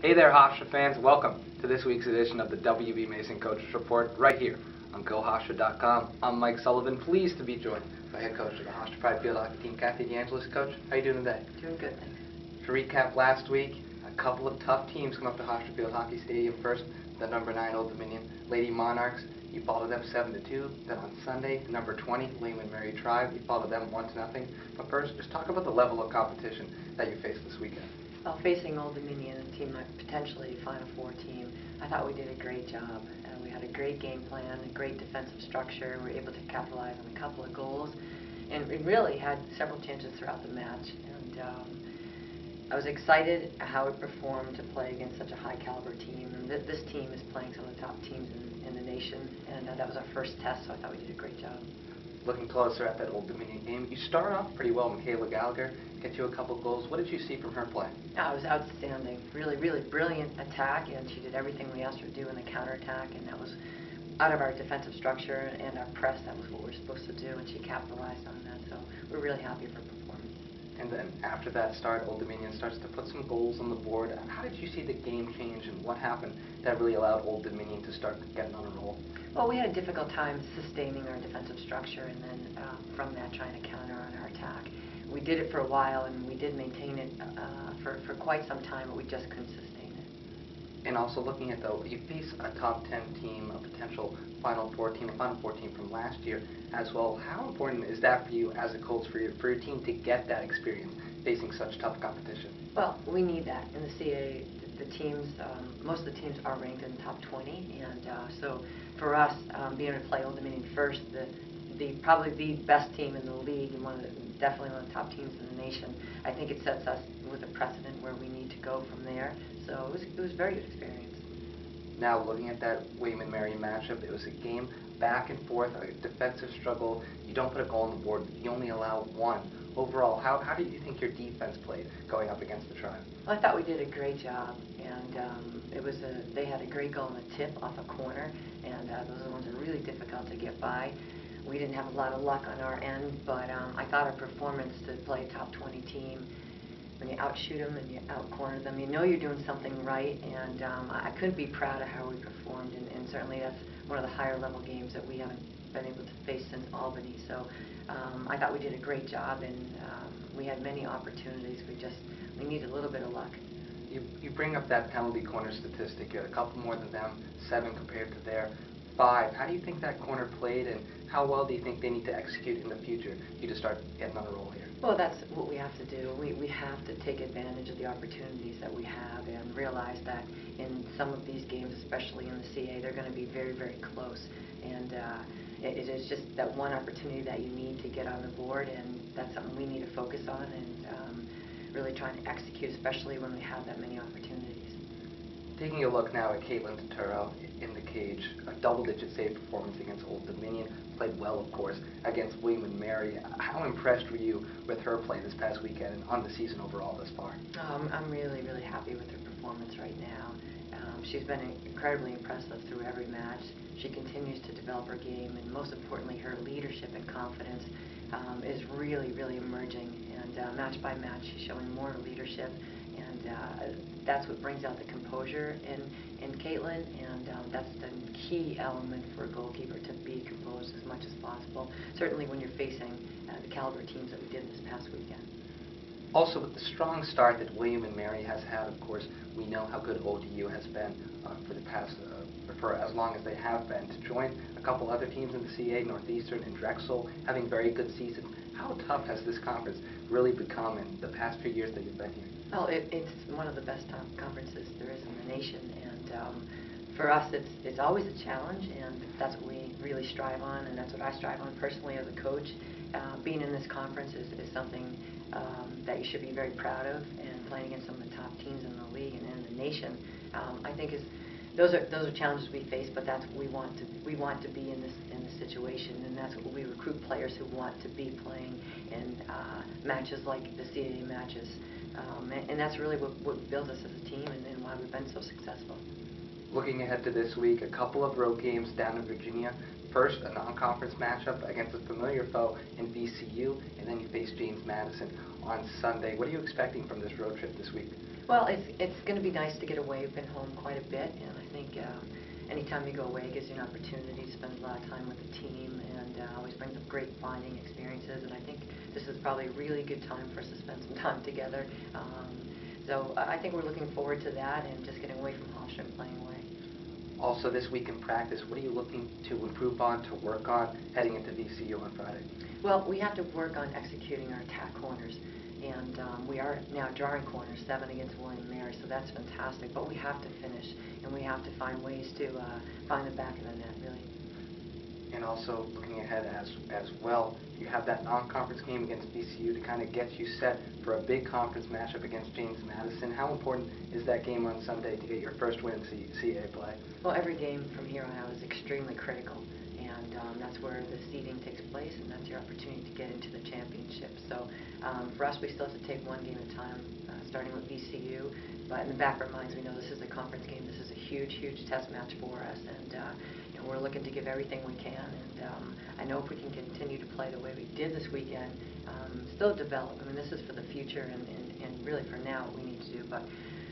Hey there, Hofstra fans. Welcome to this week's edition of the WB Mason Coaches Report right here on GoHofstra.com. I'm Mike Sullivan, pleased to be joined by head coach of the Hofstra Pride Field Hockey Team, Kathy Angelis. Coach, how you doing today? Doing good, thanks. To recap last week, a couple of tough teams come up to Hofstra Field Hockey Stadium. First, the number 9 Old Dominion Lady Monarchs. You followed them 7-2. Then on Sunday, number 20 William and Mary Tribe. You followed them 1-0. But first, just talk about the level of competition that you faced this weekend. Well, facing Old Dominion, a team like potentially Final Four team, I thought we did a great job. We had a great game plan, a great defensive structure. We were able to capitalize on a couple of goals, and we really had several chances throughout the match. And I was excited how it performed to play against such a high caliber team. And this team is playing some of the top teams in the nation, and that was our first test, so I thought we did a great job. Looking closer at that Old Dominion game, you start off pretty well. Michaela Gallagher get you a couple goals. What did you see from her play? It was outstanding. Really, really brilliant attack, and she did everything we asked her to do in the counterattack, and that was out of our defensive structure and our press. That was what we were supposed to do, and she capitalized on that, so we're really happy with her performance. And then after that start, Old Dominion starts to put some goals on the board. How did you see the game change, and what happened that really allowed Old Dominion to start getting on a roll? Well, we had a difficult time sustaining our defensive structure, and then from that trying to counter on our attack. We did it for a while, and we did maintain it for quite some time, but we just couldn't sustain it. And also looking at, though, you face a top 10 team, a potential Final Four team, a Final Four team from last year as well. How important is that for you as a coach, for your team to get that experience facing such tough competition? Well, we need that. In the CA, the teams, most of the teams are ranked in the top 20, and so for us, being able to play Old Dominion first, probably the best team in the league, and definitely one of the top teams in the nation, I think it sets us with a precedent where we need to go from there. So it was a very good experience. Now looking at that William and Mary matchup, it was a game back and forth, a defensive struggle. You don't put a goal on the board, you only allow one. Overall, how do you think your defense played going up against the Tribe? Well, I thought we did a great job, and they had a great goal on the tip off a corner, and those are the ones that are really difficult to get by. We didn't have a lot of luck on our end, but I thought our performance to play a top 20 team, when you outshoot them and you outcorner them, you know you're doing something right, and I couldn't be proud of how we performed, and certainly that's one of the higher level games that we haven't been able to face since Albany. So I thought we did a great job, and we had many opportunities. We need a little bit of luck. You bring up that penalty corner statistic. You had a couple more than them, 7 compared to their 5. How do you think that corner played, and how well do you think they need to execute in the future you to start getting on a roll here? Well, that's what we have to do. We have to take advantage of the opportunities that we have and realize that in some of these games, especially in the CA, they're going to be very, very close. And it is just that one opportunity that you need to get on the board, and that's something we need to focus on and really trying to execute, especially when we have that many opportunities. Taking a look now at Caitlin Turturro in the cage, a double-digit save performance against Old Dominion, played well, of course, against William and Mary. How impressed were you with her play this past weekend and on the season overall thus far? I'm really, really happy with her performance right now. She's been incredibly impressive through every match. She continues to develop her game, and most importantly, her leadership and confidence is really, really emerging. And match by match, she's showing more leadership, and that's what brings out the composure in Caitlin, and that's the key element for a goalkeeper, to be composed as much as possible, certainly when you're facing the caliber teams that we did this past weekend. Also, with the strong start that William and Mary has had, of course, we know how good ODU has been for the past, for as long as they have been. To join a couple other teams in the CA, Northeastern and Drexel, having very good seasons, how tough has this conference really become in the past few years that you've been here? Well, it's one of the best conferences there is in the nation, and for us, it's always a challenge, and that's what we really strive on, and that's what I strive on personally as a coach. Being in this conference is something that you should be very proud of, and playing against some of the top teams in the league and in the nation, I think those are challenges we face, but that's what we want to be in this situation, and that's what we recruit players who want to be playing in matches like the CAA matches, and that's really what builds us as a team, and why we've been so successful. Looking ahead to this week, a couple of road games down in Virginia. First, a non-conference matchup against a familiar foe in VCU, and then you face James Madison on Sunday. What are you expecting from this road trip this week? Well, it's going to be nice to get away. We've been home quite a bit, and I think anytime you go away, it gives you an opportunity to spend a lot of time with the team, and always brings up great bonding experiences. And I think this is probably a really good time for us to spend some time together. So I think we're looking forward to that, and just getting away from Hofstra and playing away. Also this week in practice, what are you looking to improve on, to work on, heading into VCU on Friday? Well, we have to work on executing our attack corners. And we are now drawing corners, 7 against William & Mary, so that's fantastic. But we have to finish, and we have to find ways to find the back of the net, really. And also looking ahead as well, you have that non-conference game against VCU to kind of get you set for a big conference matchup against James Madison. How important is that game on Sunday to get your first win in CAA play? Well, every game from here on out is extremely critical. And that's where the seeding takes place, and that's your opportunity to get into the championship. So for us, we still have to take one game at a time, starting with VCU. But in the back of our minds, we know this is a conference game. This is a huge, huge test match for us, and we're looking to give everything we can. And I know if we can continue to play the way we did this weekend, still develop. I mean, this is for the future, and really for now what we need to do. But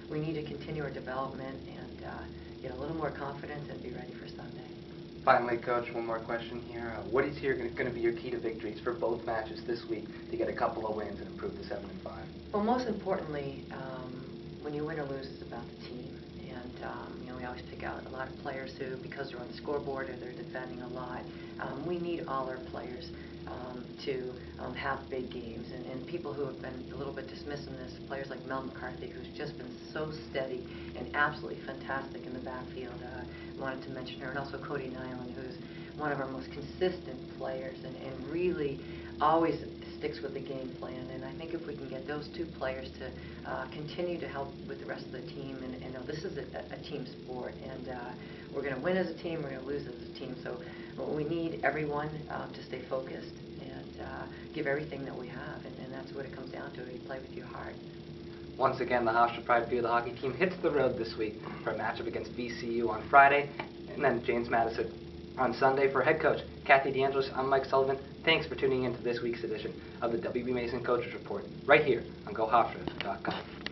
we need to continue our development and get a little more confidence and be ready for Sunday. Finally, Coach, one more question here. What is going to be your key to victories for both matches this week to get a couple of wins and improve to 7-5? Well, most importantly, when you win or lose, it's about the team. And we always pick out a lot of players who, because they're on the scoreboard or they're defending a lot, we need all our players to have big games. And people who have been a little bit dismissing this, players like Mel McCarthy, who's just been so steady and absolutely fantastic in the backfield. Wanted to mention her, and also Cody Nyland, who's one of our most consistent players and really always sticks with the game plan. And I think if we can get those two players to continue to help with the rest of the team, and know this is a team sport, and we're going to win as a team, we're going to lose as a team. So we need everyone to stay focused and give everything that we have, and that's what it comes down to. You play with your heart. Once again, the Hofstra Pride Field hockey team hits the road this week for a matchup against VCU on Friday, and then James Madison on Sunday. For head coach Kathy DeAngelis, I'm Mike Sullivan. Thanks for tuning in to this week's edition of the WB Mason Coaches Report, right here on GoHofstra.com.